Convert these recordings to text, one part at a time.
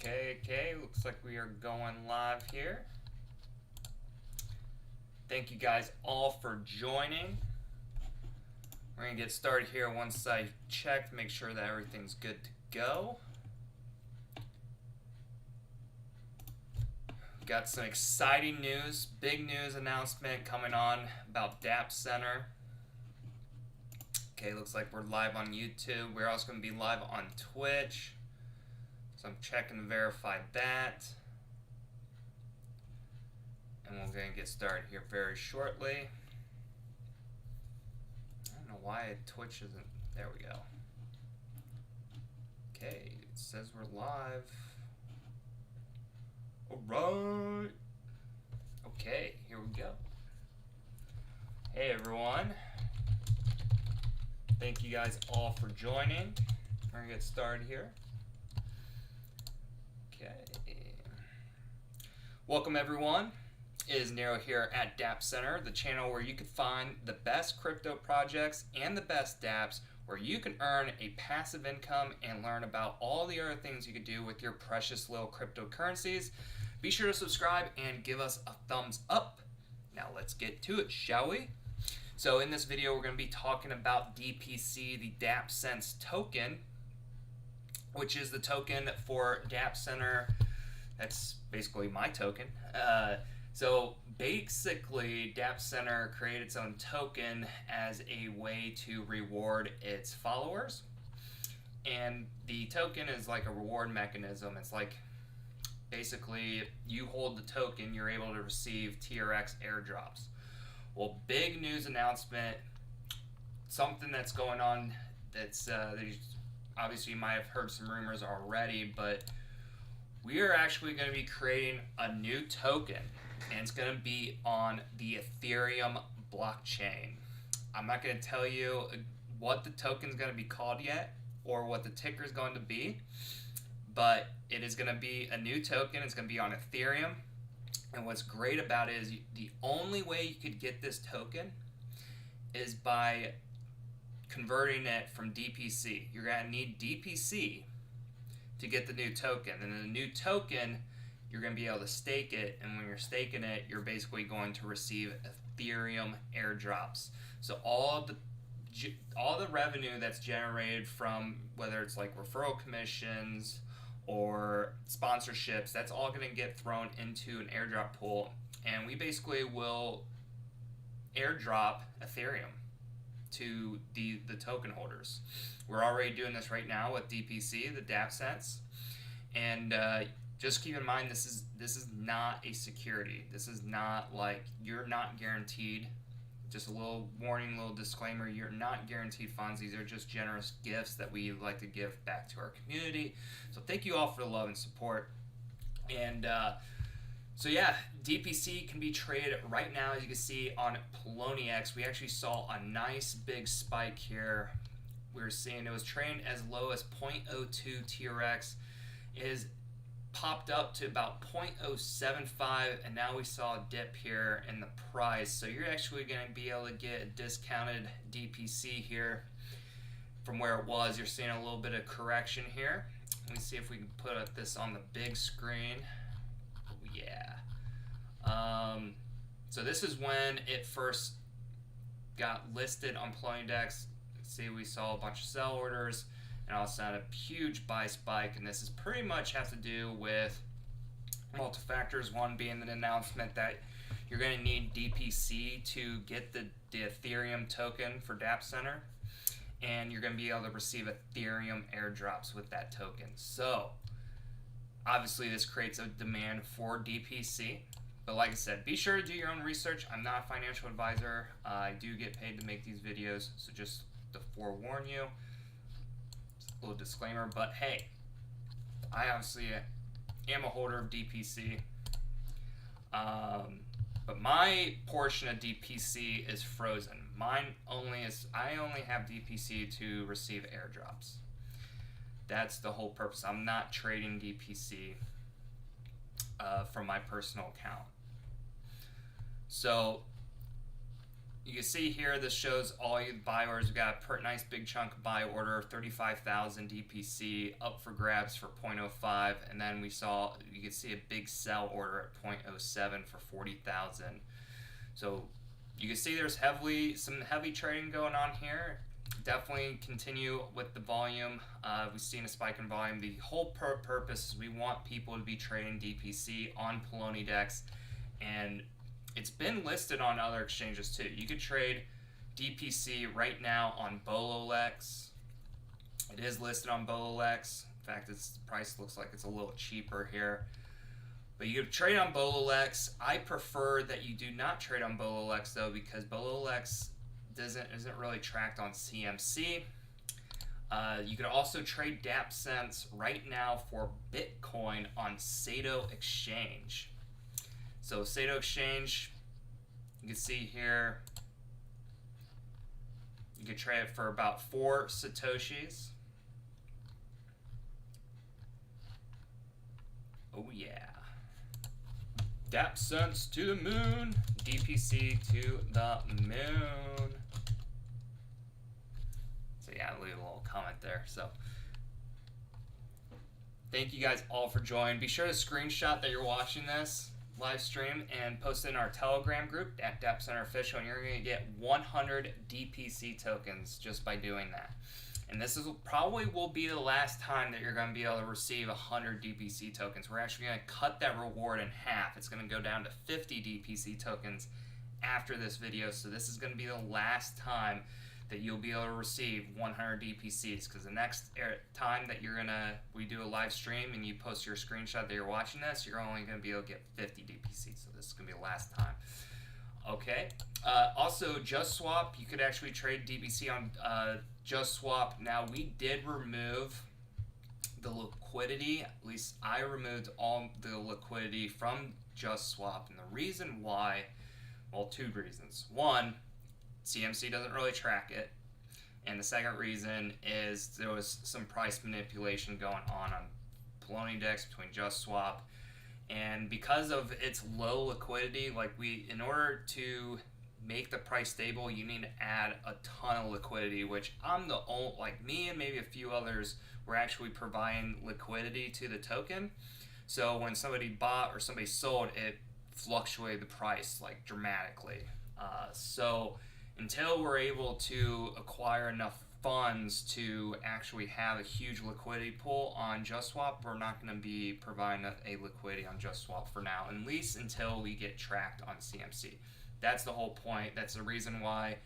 Okay, looks like we are going live here. Thank you guys all for joining. We're going to get started here once I check to make sure that everything's good to go. Got some exciting news, big news announcement coming on about Dappcentre. Okay, looks like we're live on YouTube. We're also going to be live on Twitch. So I'm checking to verify that. And we're going to get started here very shortly. I don't know why Twitch isn't. There we go. Okay, it says we're live. Alright. Okay, here we go. Hey everyone. Thank you guys all for joining. We're going to get started here. Okay. Welcome everyone. It is Nero here at Dappcentre, the channel where you can find the best crypto projects and the best dApps where you can earn a passive income and learn about all the other things you can do with your precious little cryptocurrencies. Be sure to subscribe and give us a thumbs up. Now let's get to it, shall we? So in this video, we're going to be talking about DPC, the Dappcents token, which is the token for Dappcentre. That's basically my token. So basically, Dappcentre created its own token as a way to reward its followers. And the token is like a reward mechanism. It's like basically you hold the token, you're able to receive TRX airdrops. Well, big news announcement, something that's going on that's obviously you might have heard some rumors already, but we are actually going to be creating a new token, and it's going to be on the Ethereum blockchain. I'm not going to tell you what the token is going to be called yet or what the ticker is going to be, but it is going to be a new token. It's going to be on Ethereum. And what's great about it is the only way you could get this token is by converting it from DPC. You're going to need DPC to get the new token. And then the new token, you're going to be able to stake it. And when you're staking it, you're basically going to receive Ethereum airdrops. So all the revenue that's generated from whether it's like referral commissions or sponsorships, that's all going to get thrown into an airdrop pool, and we basically will airdrop Ethereum to the token holders. We're already doing this right now with DPC, the Dappcents, and just keep in mind this is not a security. This is not like, you're not guaranteed. Just a little warning, little disclaimer, you're not guaranteed funds. These are just generous gifts that we like to give back to our community. So thank you all for the love and support. And so yeah, DPC can be traded right now, as you can see, on Poloniex. We actually saw a nice big spike here. We were seeing it was trading as low as 0.02 TRX. It is popped up to about 0.075, and now we saw a dip here in the price. So you're actually going to be able to get a discounted DPC here from where it was. You're seeing a little bit of correction here. Let me see if we can put this on the big screen. Yeah. So this is when it first got listed on Poloniex. See, we saw a bunch of sell orders, and also had a huge buy spike, and this is pretty much has to do with multi-factors. One being the announcement that you're going to need DPC to get the Ethereum token for Dappcentre, and you're going to be able to receive Ethereum airdrops with that token. So obviously this creates a demand for DPC, but like I said, be sure to do your own research. I'm not a financial advisor. I do get paid to make these videos, so just to forewarn you, little disclaimer. But hey, I obviously am a holder of DPC, but my portion of DPC is frozen. Mine only is, I only have DPC to receive airdrops. That's the whole purpose. I'm not trading DPC from my personal account. So you can see here, this shows all you buy orders. We got a nice big chunk of buy order, 35,000 DPC up for grabs for 0.05, and then you can see a big sell order at 0.07 for 40,000. So you can see there's some heavy trading going on here. Definitely continue with the volume. We've seen a spike in volume. The whole purpose is we want people to be trading DPC on Poloniex, and it's been listed on other exchanges too. You could trade DPC right now on BOLOLEX. It is listed on BOLOLEX. In fact, the price looks like it's a little cheaper here. But you could trade on BOLOLEX. I prefer that you do not trade on BOLOLEX though, because BOLOLEX isn't really tracked on CMC. You could also trade Dappcents right now for Bitcoin on SATOEXCHANge. So SATOEXCHANge, you can see here, you can trade it for about 4 Satoshis. Oh yeah. Dappcents to the moon, DPC to the moon. So yeah, leave a little comment there. So thank you guys all for joining. Be sure to screenshot that you're watching this live stream and post it in our Telegram group at Dappcentre Official, and you're going to get 100 DPC tokens just by doing that. And this probably will be the last time that you're going to be able to receive 100 DPC tokens. We're actually going to cut that reward in half. It's going to go down to 50 DPC tokens after this video. So this is going to be the last time that you'll be able to receive 100 DPCs, because the next time that we do a live stream and you post your screenshot that you're watching this, you're only going to be able to get 50 DPCs. So this is going to be the last time. Okay. Also, JustSwap, you could actually trade DPC on JustSwap. Now, we did remove the liquidity. At least I removed all the liquidity from JustSwap. And the reason why, well, 2 reasons. One, CMC doesn't really track it. And the second reason is there was some price manipulation going on Poloniex between JustSwap. And because of its low liquidity, in order to make the price stable, you need to add a ton of liquidity, which I'm the only, me and maybe a few others, were actually providing liquidity to the token. So when somebody bought or somebody sold, it fluctuated the price dramatically. So until we're able to acquire enough funds to actually have a huge liquidity pool on JustSwap, we're not going to be providing a liquidity on JustSwap for now, at least until we get tracked on CMC. That's the whole point. That's the reason why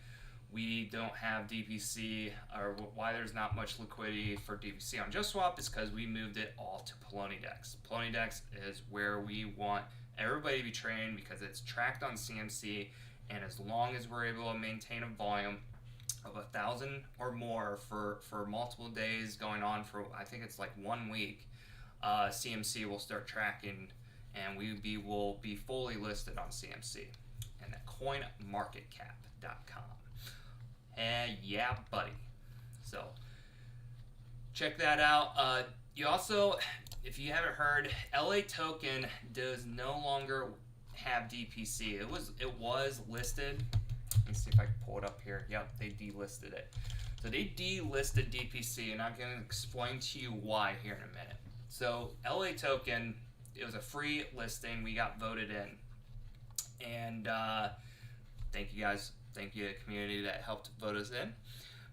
we don't have DPC, or why there's not much liquidity for DPC on JustSwap, is because we moved it all to Poloniex. Poloniex is where we want everybody to be trading, because it's tracked on CMC, and as long as we're able to maintain a volume of 1,000 or more for multiple days going on for, I think it's 1 week, CMC will start tracking, and we will be fully listed on CMC and at coinmarketcap.com. And yeah, buddy. So check that out. You also, if you haven't heard, LaToken does no longer have DPC. It was listed. Let me see if I can pull it up here. Yep, they delisted it. So they delisted DPC, and I'm going to explain to you why here in a minute. So LaToken, it was a free listing. We got voted in. And thank you guys. Thank you to the community that helped vote us in.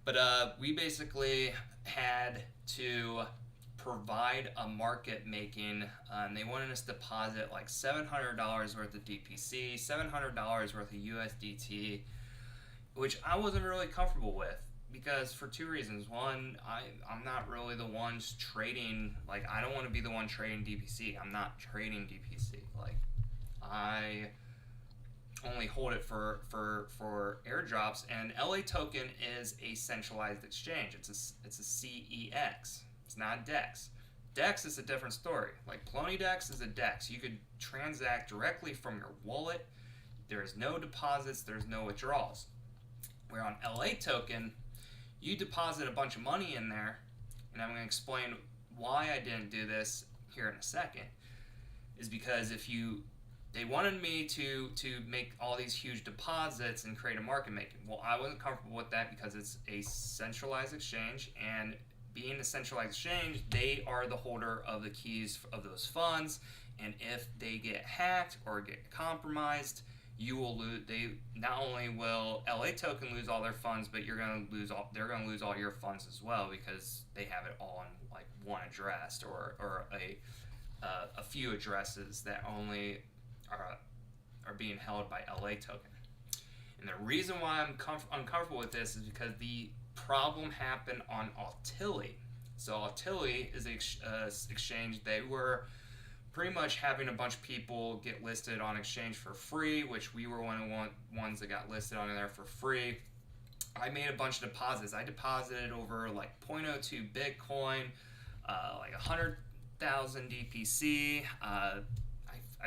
But we basically had to provide a market making, and they wanted us to deposit $700 worth of DPC, $700 worth of USDT, which I wasn't really comfortable with, because for 2 reasons. One, I'm not really the ones trading, I don't want to be the one trading DPC. I'm not trading DPC. I only hold it for airdrops, and LaToken is a centralized exchange. It's a CEX. It's not a DEX. DEX is a different story. Poloniex is a DEX. You could transact directly from your wallet. There's no deposits. There's no withdrawals. Where on LaToken, you deposit a bunch of money in there, and I'm going to explain why I didn't do this here in a second, is because if you they wanted me to make all these huge deposits and create a market making. Well, I wasn't comfortable with that because it's a centralized exchange, and being a centralized exchange, they are the holder of the keys of those funds, and if they get hacked or get compromised, you will lose. They not only will LaToken lose all their funds, but you're going to lose all. They're going to lose all your funds as well because they have it all in like one address or a few addresses that only are being held by LaToken. And the reason why I'm uncomfortable with this is because the problem happened on ALTILLY. So ALTILLY is an exchange. They were pretty much having a bunch of people get listed on exchange for free, which we were one of the ones that got listed on there for free. I made a bunch of deposits. I deposited over like 0.02 Bitcoin, like 100,000 DPC. I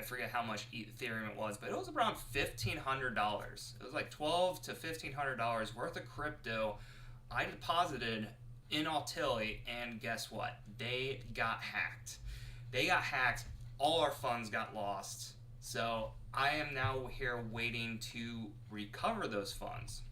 forget how much Ethereum it was, but it was around $1,500. It was like $1,200 to $1,500 worth of crypto I deposited in ALTILLY, and guess what? They got hacked. They got hacked. All our funds got lost. So I am now here waiting to recover those funds.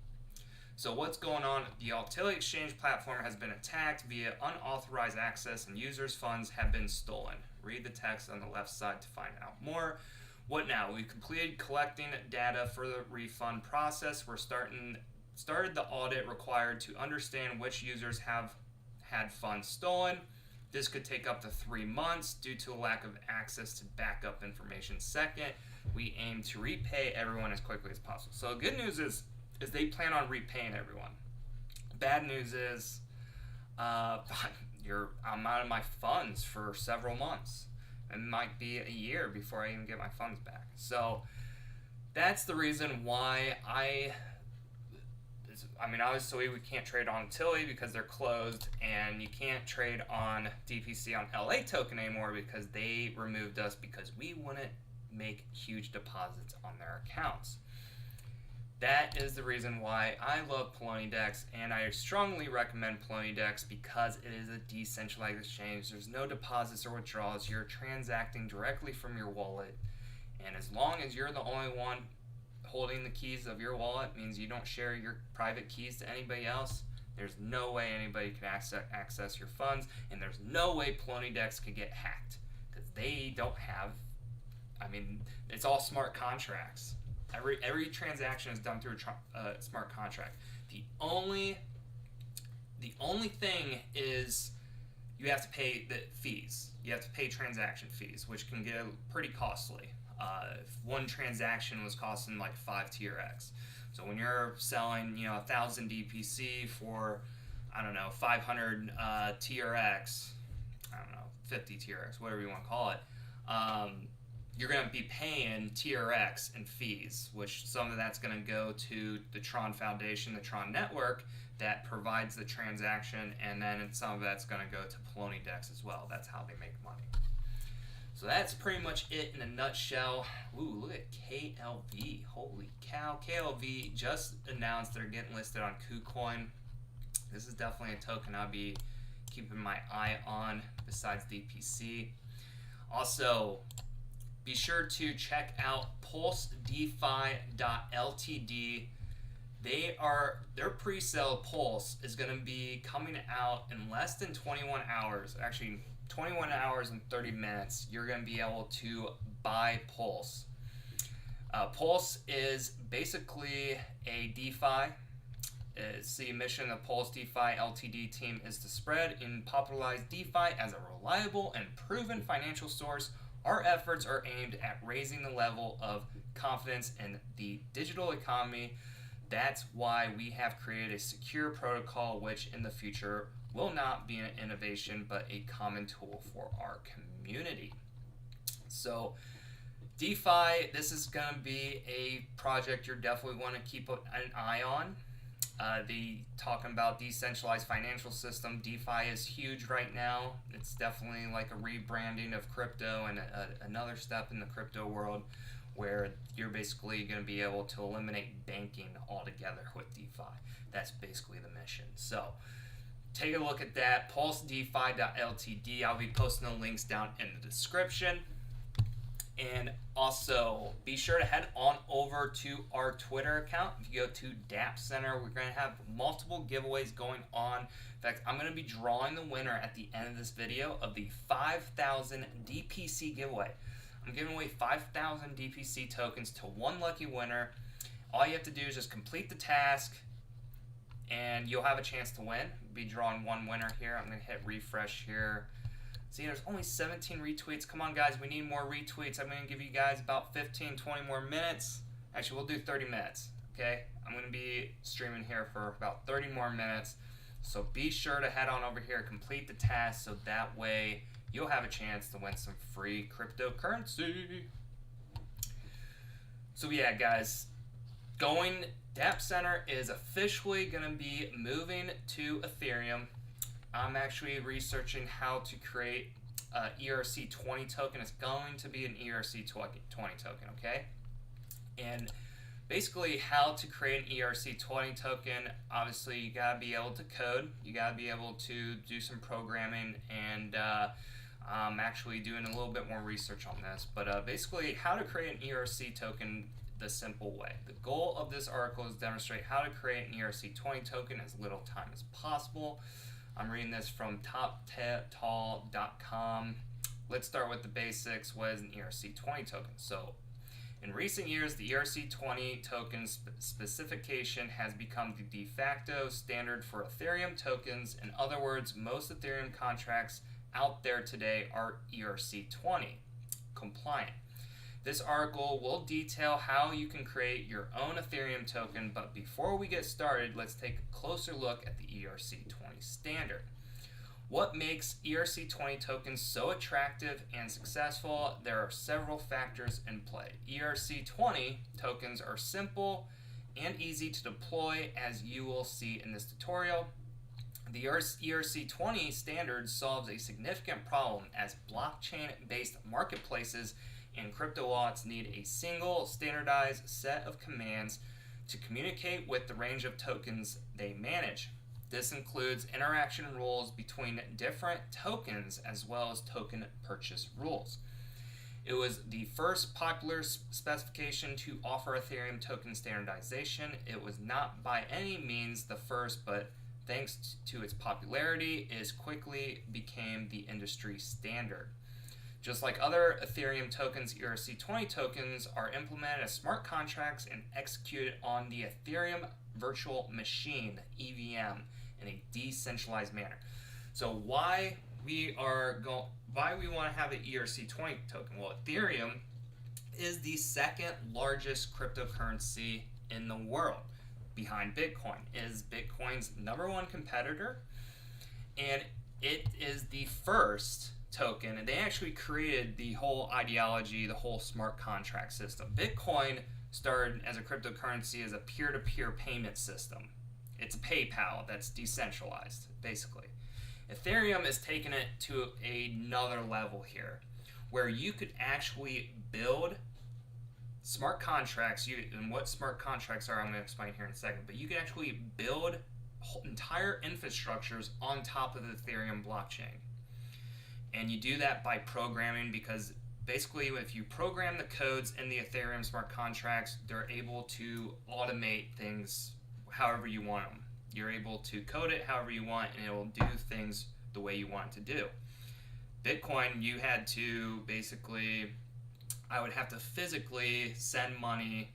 So what's going on? The ALTILLY exchange platform has been attacked via unauthorized access, and users' funds have been stolen. Read the text on the left side to find out more. What now? We completed collecting data for the refund process. We're started the audit required to understand which users have had funds stolen. This could take up to 3 months due to a lack of access to backup information. Second, we aim to repay everyone as quickly as possible. So good news is they plan on repaying everyone. Bad news is I'm out of my funds for several months. It might be a year before I even get my funds back. So that's the reason why obviously we can't trade on ALTILLY because they're closed, and you can't trade on DPC on LaToken anymore because they removed us because we wouldn't make huge deposits on their accounts. That is the reason why I love Poloniex, and I strongly recommend Poloniex because it is a decentralized exchange. There's no deposits or withdrawals. You're transacting directly from your wallet, and as long as you're the only one holding the keys of your wallet, means you don't share your private keys to anybody else, there's no way anybody can access your funds, and there's no way Poloniex can get hacked because they don't have, it's all smart contracts. Every transaction is done through a smart contract. The only thing is you have to pay the fees. You have to pay transaction fees, which can get pretty costly. If one transaction was costing like 5 TRX. So when you're selling, 1,000 DPC for, 500 TRX, 50 TRX, whatever you want to call it, you're going to be paying TRX and fees, which some of that's going to go to the TRON Foundation, the TRON network that provides the transaction, and then some of that's going to go to Poloniex as well. That's how they make money. So that's pretty much it in a nutshell. Ooh, look at KLV. Holy cow. KLV just announced they're getting listed on KuCoin. This is definitely a token I'll be keeping my eye on besides DPC. Also, be sure to check out PulseDefi.ltd. Their pre-sale Pulse is going to be coming out in less than 21 hours. Actually, 21 hours and 30 minutes. You're going to be able to buy Pulse. Pulse is basically a DeFi. It's the mission of Pulse DeFi Ltd team is to spread and popularize DeFi as a reliable and proven financial source. Our efforts are aimed at raising the level of confidence in the digital economy. That's why we have created a secure protocol, which in the future will not be an innovation, but a common tool for our community. So DeFi, this is going to be a project you're definitely want to keep an eye on. They talking about decentralized financial system. DeFi is huge right now. It's definitely like a rebranding of crypto and another step in the crypto world where you're basically going to be able to eliminate banking altogether with DeFi. That's basically the mission. So take a look at that. PulseDefi.ltd. I'll be posting the links down in the description. And also, be sure to head on over to our Twitter account. If you go to Dappcentre, we're going to have multiple giveaways going on. In fact, I'm going to be drawing the winner at the end of this video of the 5,000 DPC giveaway. I'm giving away 5,000 DPC tokens to one lucky winner. All you have to do is just complete the task, and you'll have a chance to win. Be drawing one winner here. I'm going to hit refresh here. See, there's only 17 retweets. Come on, guys. We need more retweets. I'm going to give you guys about 15, 20 more minutes. Actually, we'll do 30 minutes, okay? I'm going to be streaming here for about 30 more minutes. So be sure to head on over here, complete the task, so that way you'll have a chance to win some free cryptocurrency. So yeah, guys, Dappcentre is officially going to be moving to Ethereum. I'm actually researching how to create an ERC20 token. It's going to be an ERC20 token, okay? And basically how to create an ERC20 token, obviously you gotta be able to code, you gotta be able to do some programming, and I'm actually doing a little bit more research on this. But basically how to create an ERC token the simple way. The goal of this article is to demonstrate how to create an ERC20 token as little time as possible. I'm reading this from toptal.com. Let's start with the basics. What is an ERC20 token? So, in recent years, the ERC20 token specification has become the de facto standard for Ethereum tokens. In other words, most Ethereum contracts out there today are ERC20 compliant. This article will detail how you can create your own Ethereum token, but before we get started, let's take a closer look at the ERC20 standard. What makes ERC20 tokens so attractive and successful? There are several factors in play. ERC20 tokens are simple and easy to deploy, as you will see in this tutorial. The ERC20 standard solves a significant problem, as blockchain-based marketplaces and crypto wallets need a single standardized set of commands to communicate with the range of tokens they manage. This includes interaction rules between different tokens as well as token purchase rules. It was the first popular specification to offer Ethereum token standardization. It was not by any means the first, but thanks to its popularity, it quickly became the industry standard. Just like other Ethereum tokens, ERC20 tokens are implemented as smart contracts and executed on the Ethereum virtual machine, EVM, in a decentralized manner. So why we want to have an ERC20 token? Well, Ethereum is the second largest cryptocurrency in the world, behind Bitcoin. It is Bitcoin's #1 competitor, and it is the first token, and they actually created the whole ideology, the whole smart contract system. Bitcoin started as a cryptocurrency as a peer-to-peer payment system. It's a PayPal that's decentralized, basically. Ethereum is taking it to another level here, where you could actually build smart contracts. And what smart contracts are, I'm going to explain here in a second, but you can actually build entire infrastructures on top of the Ethereum blockchain. And you do that by programming, because basically if you program the codes in the Ethereum smart contracts, they're able to automate things however you want them. You're able to code it however you want, and it will do things the way you want it to do. Bitcoin, you had to basically, I would have to physically send money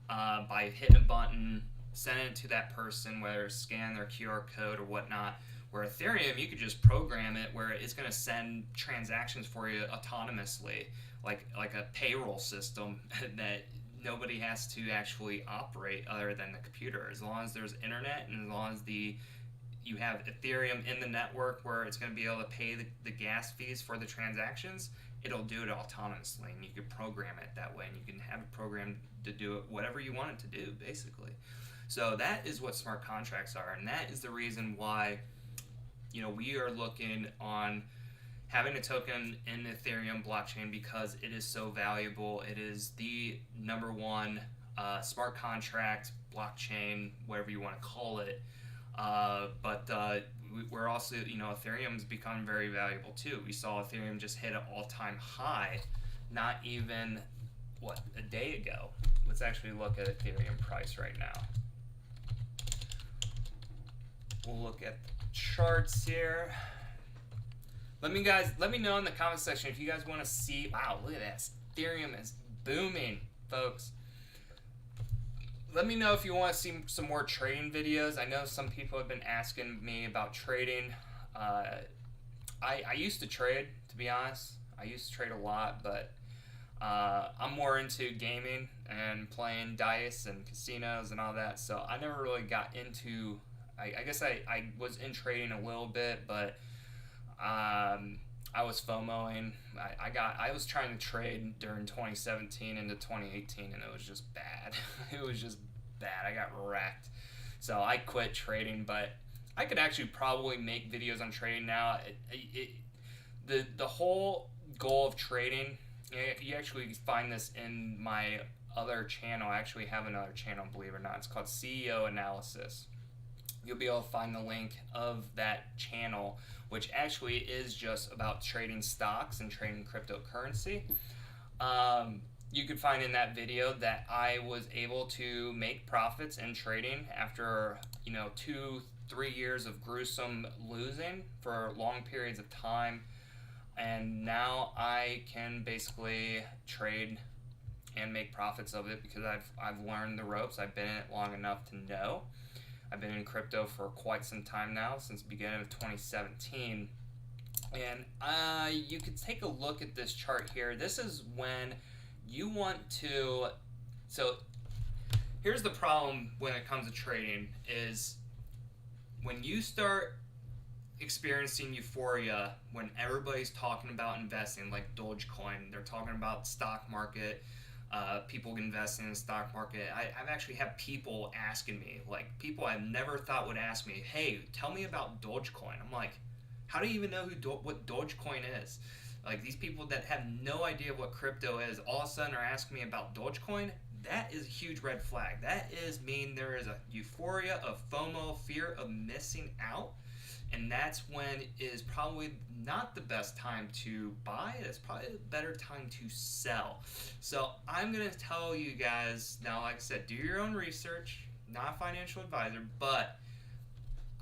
by hitting a button, send it to that person, whether it's scan their QR code or whatnot. Where Ethereum, you could just program it where it's going to send transactions for you autonomously, like a payroll system that nobody has to actually operate other than the computer. As long as there's internet, and as long as you have Ethereum in the network where it's going to be able to pay the gas fees for the transactions, it'll do it autonomously, and you can program it that way, and you can have it programmed to do it whatever you want it to do, basically. So that is what smart contracts are, and that is the reason why we are looking on having a token in the Ethereum blockchain, because it is so valuable. It is the #1 smart contract blockchain, whatever you want to call it. But we're also, Ethereum's become very valuable too. We saw Ethereum just hit an all-time high not even, what, a day ago. Let's actually look at Ethereum price right now. We'll look at the charts here. Let me know in the comment section if you guys want to see. Wow, look at this. Ethereum is booming, folks. Let me know if you want to see some more trading videos. I know some people have been asking me about trading. I used to trade, to be honest. I used to trade a lot, but I'm more into gaming and playing dice and casinos and all that. So I never really got into. I guess I was in trading a little bit, but I was FOMOing. I was trying to trade during 2017 into 2018, and it was just bad. It was just bad. I got wrecked. So I quit trading, but I could actually probably make videos on trading now. The whole goal of trading, you actually find this in my other channel. I actually have another channel, believe it or not. It's called CEO Analysis. You'll be able to find the link of that channel, which actually is just about trading stocks and trading cryptocurrency. You could find in that video that I was able to make profits in trading after 2-3 years of gruesome losing for long periods of time, and now I can basically trade and make profits of it because I've learned the ropes. I've been in it long enough to know. I've been in crypto for quite some time now, since the beginning of 2017. And you can take a look at this chart here. This is when you want to... So here's the problem when it comes to trading is when you start experiencing euphoria, when everybody's talking about investing, like Dogecoin, they're talking about stock market, people investing in the stock market. I've actually had people asking me, like people I never thought would ask me, hey, tell me about Dogecoin. I'm like, how do you even know what Dogecoin is? Like these people that have no idea what crypto is, all of a sudden are asking me about Dogecoin. That is a huge red flag. That is mean there is a euphoria of FOMO, fear of missing out. And that's when it is probably not the best time to buy. It's probably a better time to sell. So I'm going to tell you guys, now like I said, do your own research. Not a financial advisor, but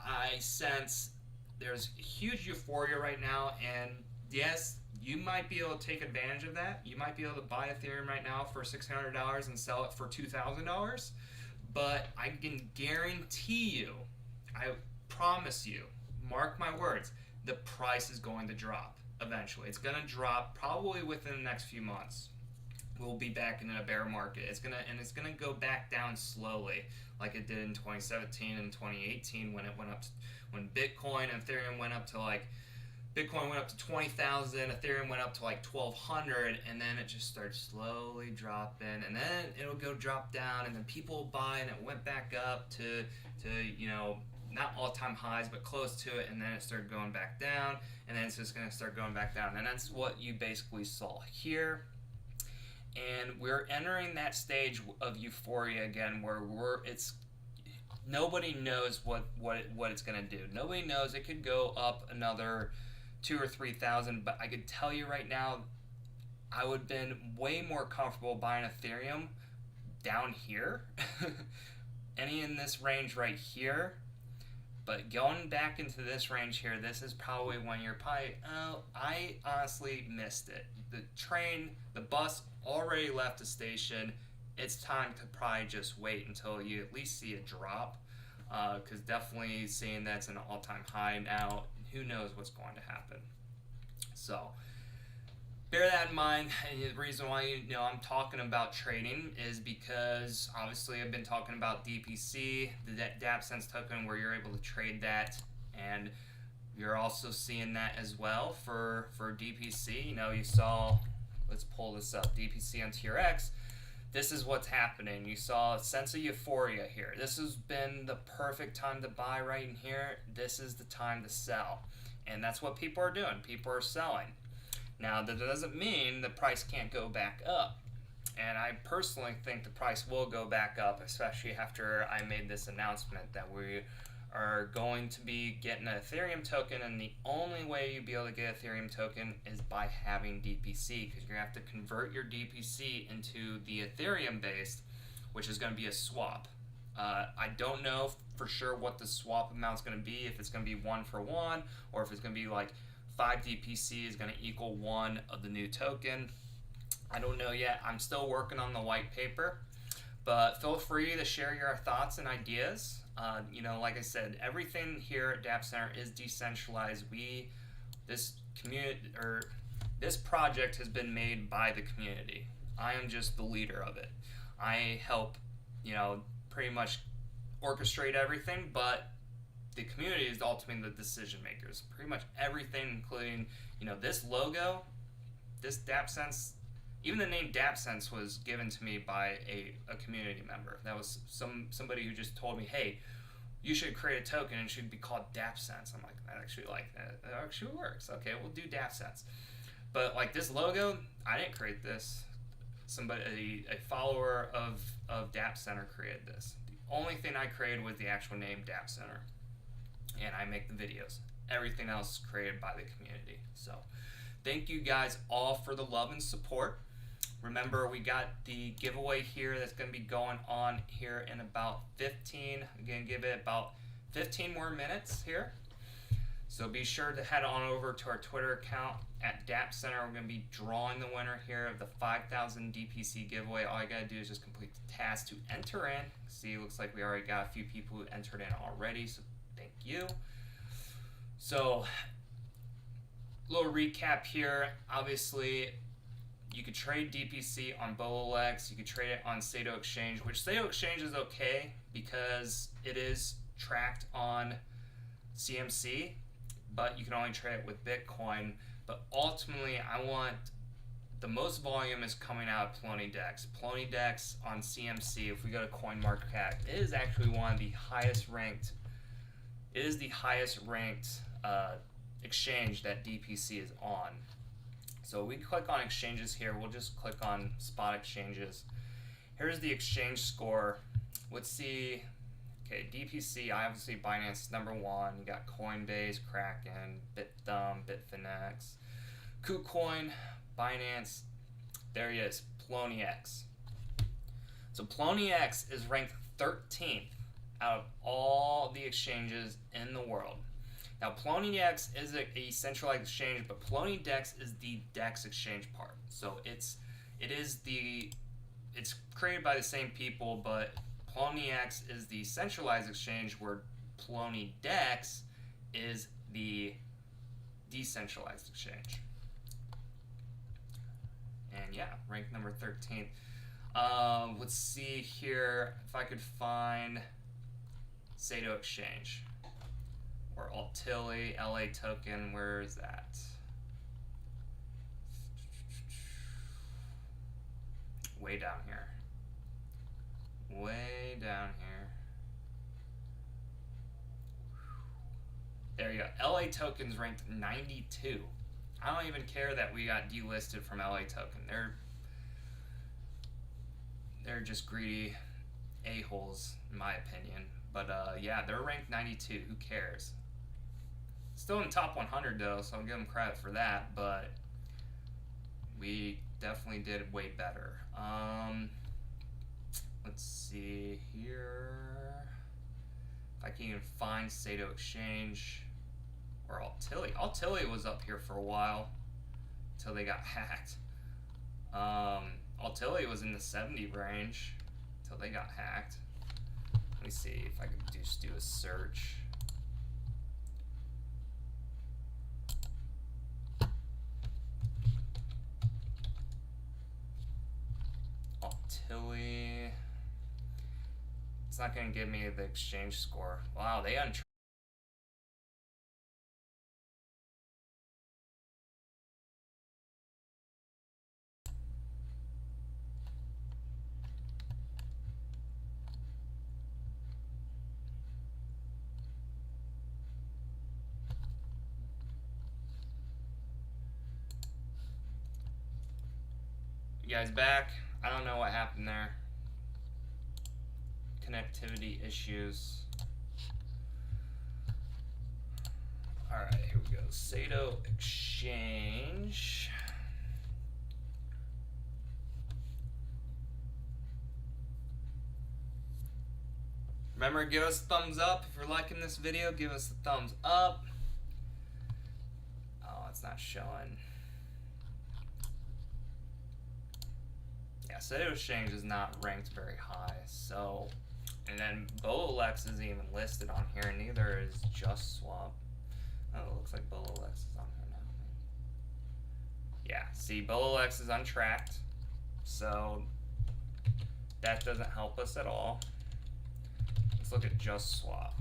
I sense there's huge euphoria right now. And yes, you might be able to take advantage of that. You might be able to buy Ethereum right now for $600 and sell it for $2,000. But I can guarantee you, I promise you, mark my words, the price is going to drop eventually. It's going to drop probably within the next few months. We'll be back in a bear market. It's going to go back down slowly, like it did in 2017 and 2018 when it went up to, when Bitcoin and Ethereum went up to like Bitcoin went up to 20,000, Ethereum went up to like 1,200, and then it just started slowly dropping, and then it'll go drop down, and then people will buy, and it went back up to not all-time highs, but close to it, and then it started going back down, and then it's just going to start going back down. And that's what you basically saw here. And we're entering that stage of euphoria again, where nobody knows what it's going to do. Nobody knows. It could go up another 2,000 or 3,000, but I could tell you right now, I would have been way more comfortable buying Ethereum down here, any in this range right here. But going back into this range here, this is probably when you're probably, I honestly missed it. The train, the bus already left the station. It's time to probably just wait until you at least see a drop. Because definitely seeing that's an all-time high now, who knows what's going to happen. So bear that in mind. And the reason why I'm talking about trading is because obviously I've been talking about DPC, the Dappcents token, where you're able to trade that, and you're also seeing that as well for DPC. You saw, let's pull this up, DPC on TRX. This is what's happening. You saw a sense of euphoria here. This has been the perfect time to buy right in here. This is the time to sell. And that's what people are doing. People are selling. Now, that doesn't mean the price can't go back up. And I personally think the price will go back up, especially after I made this announcement that we are going to be getting an Ethereum token, and the only way you'll be able to get Ethereum token is by having DPC, because you're going to have to convert your DPC into the Ethereum based, which is going to be a swap. I don't know for sure what the swap amount is going to be, if it's going to be 1 for 1, or if it's going to be like 5 DPC is going to equal 1 of the new token. I don't know yet. I'm still working on the white paper, but feel free to share your thoughts and ideas. You know, like I said, everything here at Dappcentre is decentralized. This project has been made by the community. I am just the leader of it. I help, you know, pretty much orchestrate everything, but the community is ultimately the decision makers. Pretty much everything, including, you know, this logo, this Dappcents. Even the name Dappcents was given to me by a community member. That was somebody who just told me, hey, you should create a token and it should be called Dappcents. I'm like, I actually like that. That actually works. Okay, we'll do Dappcents. But like this logo, I didn't create this. Somebody, a follower of Dappcentre created this. The only thing I created was the actual name Dappcentre. And I make the videos. Everything else is created by the community. So thank you guys all for the love and support. Remember, we got the giveaway here that's going to be going on here in about 15. I'm going to give it about 15 more minutes here. So be sure to head on over to our Twitter account at Dappcentre. We're going to be drawing the winner here of the 5,000 DPC giveaway. All you got to do is just complete the task to enter in. See, it looks like we already got a few people who entered in already, so thank you. So, little recap here. Obviously, you could trade DPC on BOLOLEX. You could trade it on SATOEXCHANGE, which SATOEXCHANGE is okay because it is tracked on CMC, but you can only trade it with Bitcoin. But ultimately, I want the most volume is coming out of Poloniex. Poloniex on CMC, if we go to CoinMarketCap, it is actually one of the highest ranked. It is the highest ranked exchange that DPC is on. So we click on exchanges here. We'll just click on spot exchanges. Here's the exchange score. Let's see. Okay, DPC, obviously Binance is #1. You got Coinbase, Kraken, BitThumb, Bitfinex, KuCoin, Binance. There he is, Poloniex. So Poloniex is ranked 13th out of all the exchanges in the world. Now, Poloniex is a centralized exchange, but Poloniex is the DEX exchange part. So it's created by the same people, but Poloniex is the centralized exchange, where Poloniex is the decentralized exchange. And yeah, ranked number 13th. Let's see here if I could find SATOEXCHANGE or ALTILLY, LaToken. Where is that? Way down here. Way down here. There you go. LaToken's ranked 92. I don't even care that we got delisted from LaToken. They're just greedy a-holes, in my opinion. But yeah, they're ranked 92. Who cares? Still in the top 100 though, so I'll give them credit for that. But we definitely did way better. Let's see here. If I can even find SATOEXCHANGE or ALTILLY. ALTILLY was up here for a while until they got hacked. ALTILLY was in the 70 range until they got hacked. Let me see if I can just do a search. ALTILLY. It's not going to give me the exchange score. Wow, they untracked. You guys back? I don't know what happened there. Connectivity issues. Alright, here we go. SATOEXCHANGE. Remember, give us a thumbs up. If you're liking this video, give us a thumbs up. Oh, it's not showing. Yeah, SATOEXCHANGE is not ranked very high. So, and then BOLOLEX isn't even listed on here, and neither is JustSwap. Oh, it looks like BOLOLEX is on here now. Yeah, see, BOLOLEX is untracked, so that doesn't help us at all. Let's look at JustSwap.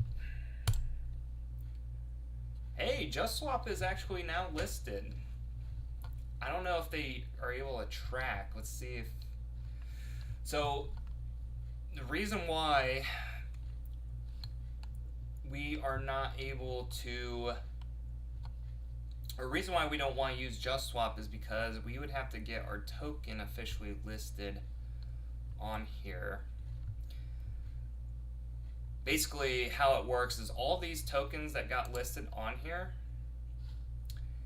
Hey, JustSwap is actually now listed. I don't know if they are able to track. Let's see if... So, the reason why we are not able to... or reason why we don't want to use JustSwap is because we would have to get our token officially listed on here. Basically, how it works is all these tokens that got listed on here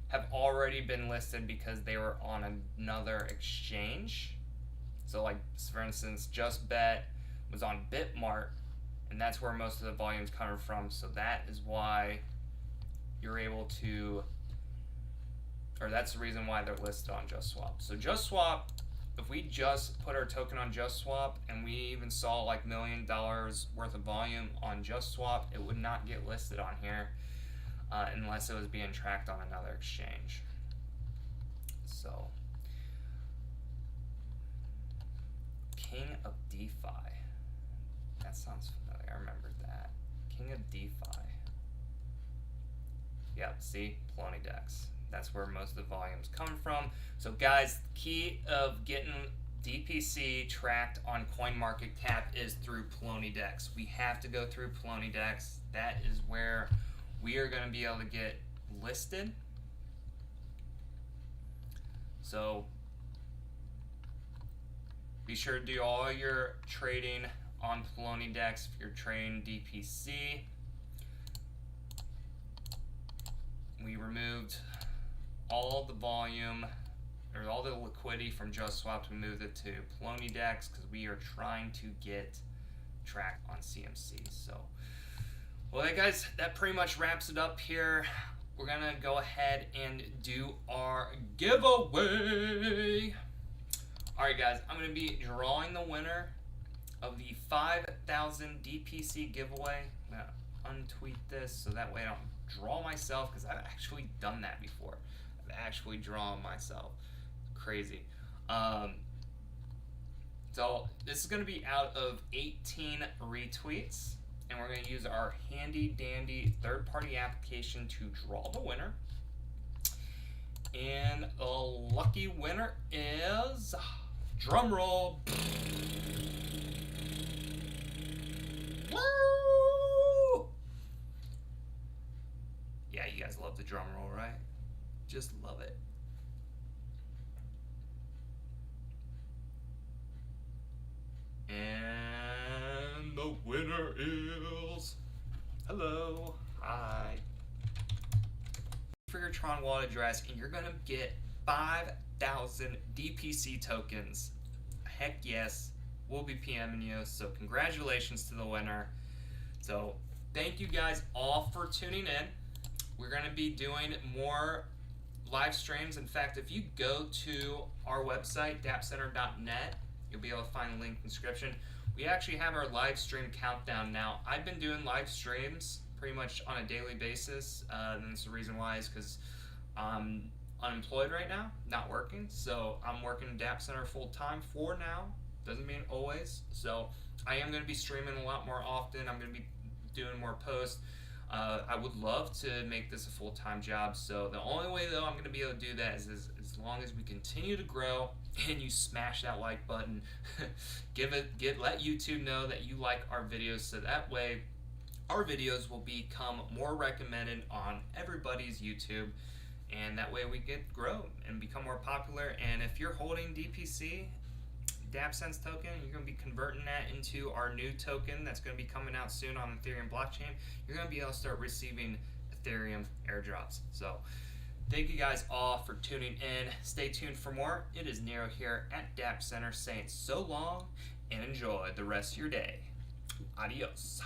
have already been listed because they were on another exchange. So like, for instance, JustBet was on Bitmart, and that's where most of the volume's coming from. So that is why you're able to, or that's the reason why they're listed on JustSwap. So JustSwap, if we just put our token on JustSwap and we even saw like $1 million worth of volume on JustSwap, it would not get listed on here unless it was being tracked on another exchange. So, King of DeFi. That sounds familiar. I remembered that. King of DeFi. Yep, see? Poloniex. That's where most of the volume's coming from. So guys, the key of getting DPC tracked on CoinMarketCap is through Poloniex. We have to go through Poloniex. That is where we are going to be able to get listed. So be sure to do all your trading on Poloniex if you're trading DPC. We removed all the volume or all the liquidity from JustSwap to move it to Poloniex because we are trying to get tracked on CMC. So, well, hey guys, that pretty much wraps it up here. We're gonna go ahead and do our giveaway. All right, guys, I'm gonna be drawing the winner of the 5,000 DPC giveaway. I'm gonna untweet this so that way I don't draw myself, because I've actually done that before. I've actually drawn myself. Crazy. So this is going to be out of 18 retweets, and we're going to use our handy dandy third-party application to draw the winner. And the lucky winner is, drum roll, woo! Yeah, you guys love the drum roll, right? Just love it. And the winner is, hello, hi. For your Tron wallet address, and you're gonna get 5,000 DPC tokens. Heck yes, we'll be PMing you, so congratulations to the winner. So thank you guys all for tuning in. We're gonna be doing more live streams. In fact, if you go to our website, dappcentre.net, you'll be able to find the link in the description. We actually have our live stream countdown now. I've been doing live streams pretty much on a daily basis, and that's the reason why is because I'm unemployed right now, not working. So I'm working in Dappcentre full time for now. Doesn't mean always. So I am going to be streaming a lot more often. I'm going to be doing more posts. I would love to make this a full-time job. So the only way though I'm going to be able to do that is as long as we continue to grow and you smash that like button. Let YouTube know that you like our videos, so that way our videos will become more recommended on everybody's YouTube, and that way we grow and become more popular. And if you're holding DPC, Dappcents token, you're going to be converting that into our new token that's going to be coming out soon on Ethereum blockchain. You're going to be able to start receiving Ethereum airdrops. So thank you guys all for tuning in. Stay tuned for more. It is Nero here at Dappcentre saying so long and enjoy the rest of your day. Adios.